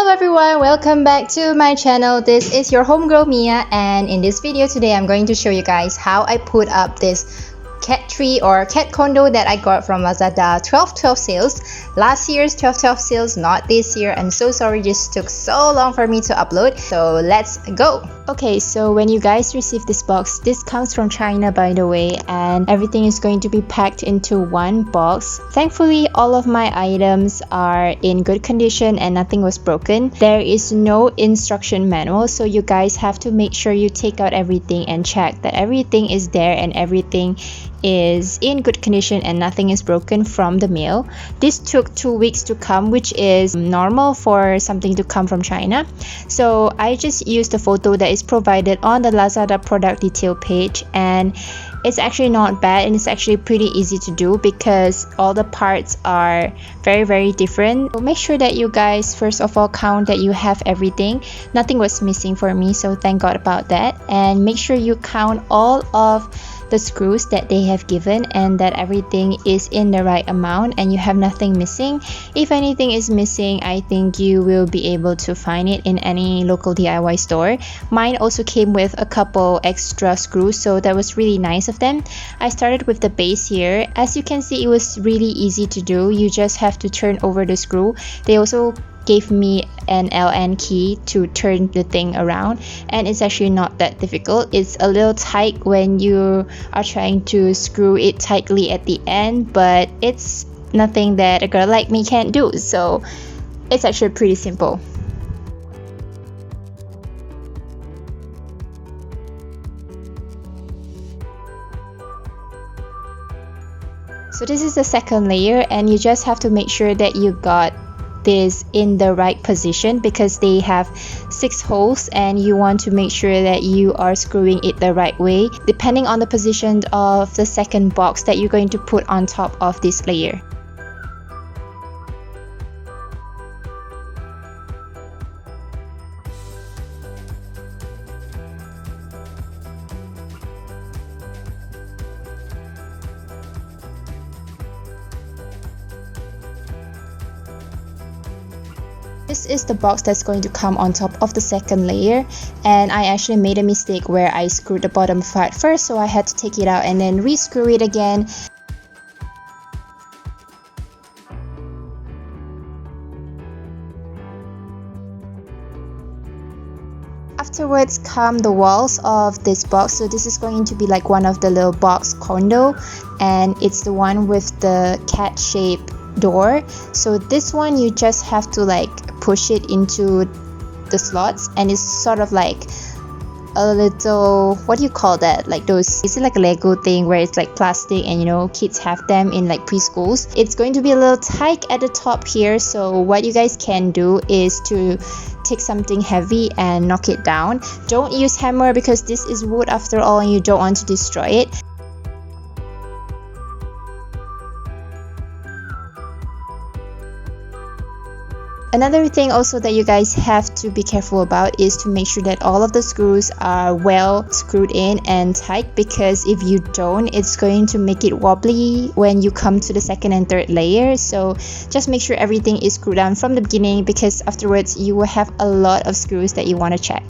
Hello everyone, welcome back to my channel. This is your homegirl Mia, and in this video today I'm going to show you guys how I put up this cat tree or cat condo that I got from Lazada 12/12 sales. Last year's 12/12 sales, not this year. I'm so sorry, this took so long for me to upload. So let's go. Okay, so when you guys receive this box, this comes from China by the way, and everything is going to be packed into one box. Thankfully, all of my items are in good condition and nothing was broken. There is no instruction manual, so you guys have to make sure you take out everything and check that everything is there and everything is in good condition and nothing is broken from the mail. This took 2 weeks to come, which is normal for something to come from China. So I just used the photo that is provided on the Lazada product detail page, and it's actually not bad and it's actually pretty easy to do because all the parts are very different. So make sure that you guys first of all count that you have everything. Nothing was missing for me, so thank God about that. And make sure you count all of the screws that they have given and that everything is in the right amount and you have nothing missing. If anything is missing, I think you will be able to find it in any local DIY store. Mine also came with a couple extra screws, so that was really nice of them. I started with the base here. As you can see, it was really easy to do. You just have to turn over the screw. They also gave me an LN key to turn the thing around, and it's actually not that difficult. It's a little tight when you are trying to screw it tightly at the end, but it's nothing that a girl like me can't do, so it's actually pretty simple. So this is the second layer, and you just have to make sure that you got this in the right position because they have 6 holes and you want to make sure that you are screwing it the right way depending on the position of the second box that you're going to put on top of this layer. This is the box that's going to come on top of the second layer, and I actually made a mistake where I screwed the bottom part first, so I had to take it out and then re-screw it again. Afterwards come the walls of this box. So this is going to be like one of the little box condo, and it's the one with the cat shaped door. So this one you just have to like push it into the slots, and it's sort of like a little, what do you call that, like those, is it like a Lego thing where it's like plastic and you know kids have them in like preschools. It's going to be a little tight at the top here, so what you guys can do is to take something heavy and knock it down. Don't use hammer because this is wood after all and you don't want to destroy it. Another thing also that you guys have to be careful about is to make sure that all of the screws are well screwed in and tight, because if you don't, it's going to make it wobbly when you come to the second and third layer. So just make sure everything is screwed down from the beginning, because afterwards you will have a lot of screws that you want to check.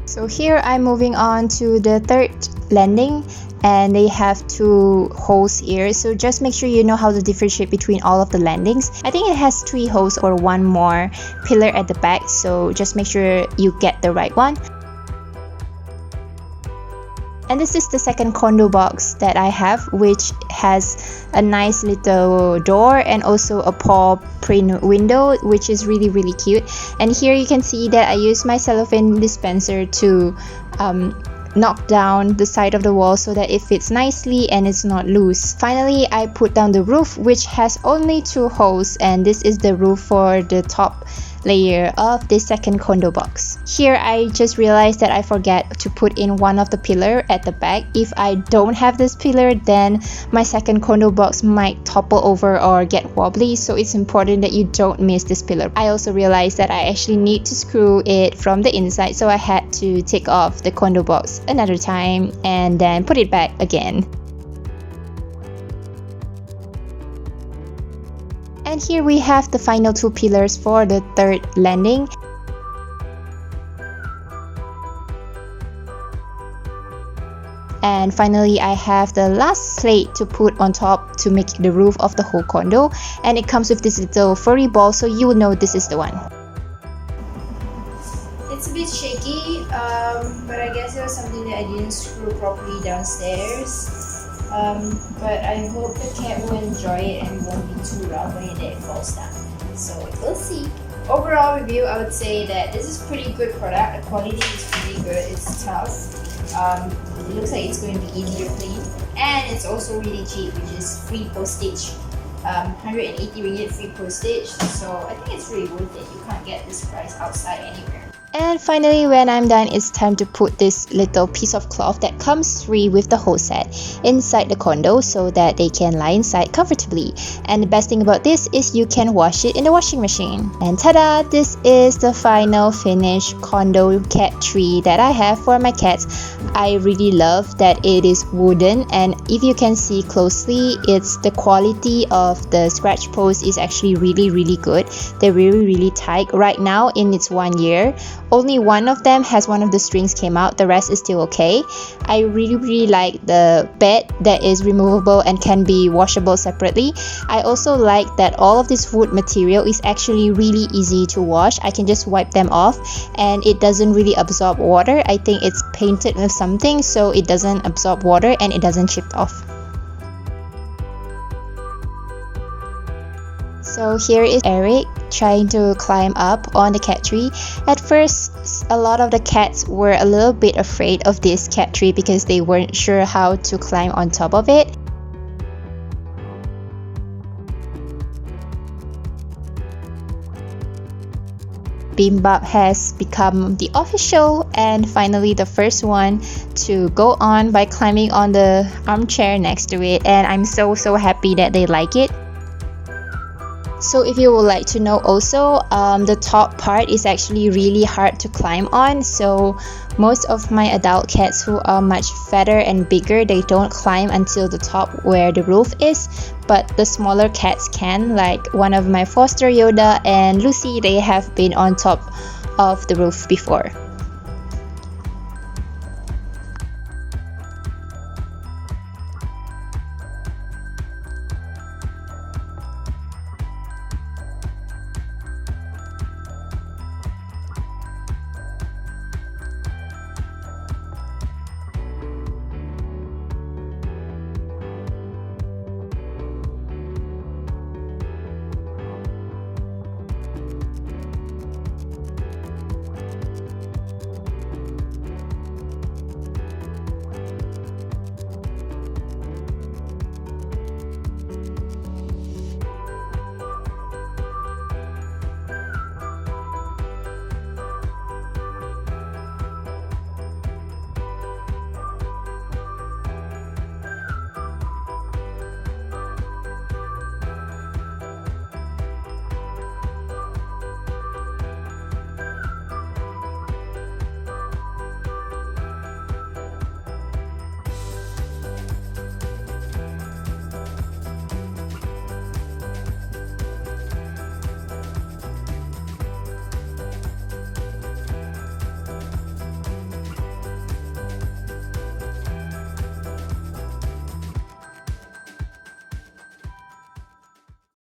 So here I'm moving on to the third landing, and they have 2 holes here, so just make sure you know how to differentiate between all of the landings. I think it has 3 holes or 1 more pillar at the back, so just make sure you get the right one. And this is the second condo box that I have, which has a nice little door and also a paw print window, which is really cute. And here you can see that I use my cellophane dispenser to knock down the side of the wall so that it fits nicely and it's not loose. Finally, I put down the roof, which has only 2 holes, and this is the roof for the top layer of this second condo box. Here I just realized that I forgot to put in one of the pillar at the back. If I don't have this pillar, then my second condo box might topple over or get wobbly, so it's important that you don't miss this pillar. I also realized that I actually need to screw it from the inside, so I had to take off the condo box another time and then put it back again. And here we have the final 2 pillars for the 3rd landing. And finally, I have the last plate to put on top to make the roof of the whole condo. And it comes with this little furry ball, so you will know this is the one. It's a bit shaky, but I guess it was something that I didn't screw properly downstairs. But I hope the cat will enjoy it and won't be too rough when it falls down. So we'll see. Overall review, I would say that this is pretty good product. The quality is pretty good. It's tough. It looks like it's going to be easy to clean, and it's also really cheap, which is free postage. 180 ringgit free postage. So I think it's really worth it. You can't get this price outside anywhere. And finally, when I'm done, it's time to put this little piece of cloth that comes free with the whole set inside the condo so that they can lie inside comfortably. And the best thing about this is you can wash it in the washing machine. And ta-da! This is the final finished condo cat tree that I have for my cats. I really love that it is wooden, and if you can see closely, it's the quality of the scratch post is actually really good. They're really tight. Right now in its 1 year, only one of them has one of the strings came out, the rest is still okay. I really like the bed that is removable and can be washable separately. I also like that all of this wood material is actually really easy to wash. I can just wipe them off and it doesn't really absorb water. I think it's painted with something so it doesn't absorb water and it doesn't chip off. So here is Eric trying to climb up on the cat tree. At first, a lot of the cats were a little bit afraid of this cat tree because they weren't sure how to climb on top of it. Bimbap has become the official and finally the first one to go on by climbing on the armchair next to it, and I'm so happy that they like it. So if you would like to know also, the top part is actually really hard to climb on. So most of my adult cats who are much fatter and bigger, they don't climb until the top where the roof is. But the smaller cats can, like one of my foster Yoda and Lucy, they have been on top of the roof before.